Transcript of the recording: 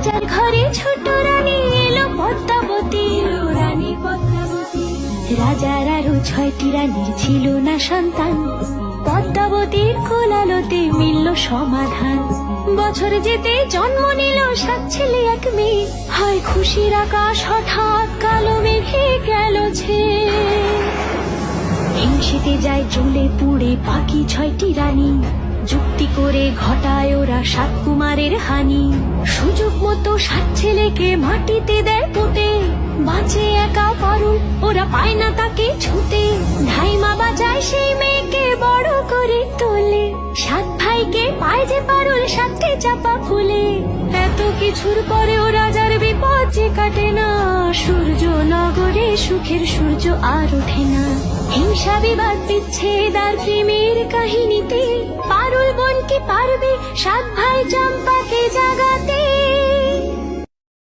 রাজার ঘরে ছোট রানী এলো পদ্মাবতী, রানী পদ্মাবতী। রাজার আরো 6টি রানীর ছিল না সন্তান, পদ্মাবতীর কোলালোতে মিলল সমাধান। বছর যেতে জন্ম নিল 7 ছেলে 1 মেয়ে, হয় খুশির আকাশ হঠাৎ কালো মেঘে গেল ছেয়ে। হিংসেতে যায় জ্বলে পুড়ে বাকি 6টি রানী, যুক্তি করে ঘটায় ওরা 7 কুমারের হানি। সুযোগ মতো 7 ছেলেকে মাটিতে দেয় পুঁতে, বাঁচে একা পারুল, ওরা পায় না তাকে ছুতে। ধাইমা বাজায় সেই মেয়েকে বড় করে তোলে, 7 ভাইকে পায় যে পারুল 7টে চাপা ফুলে। এত কিছুর পরেও রাজার বিপদ যে কাটে না, সূর্য নগরে সুখের সূর্য আর ওঠে না। হিংসা বিবাদ বিচ্ছেদ আর প্রেমের কাহিনীতে পারুল বোন কি পারবে 7 ভাই চম্পাকে জাগাতে?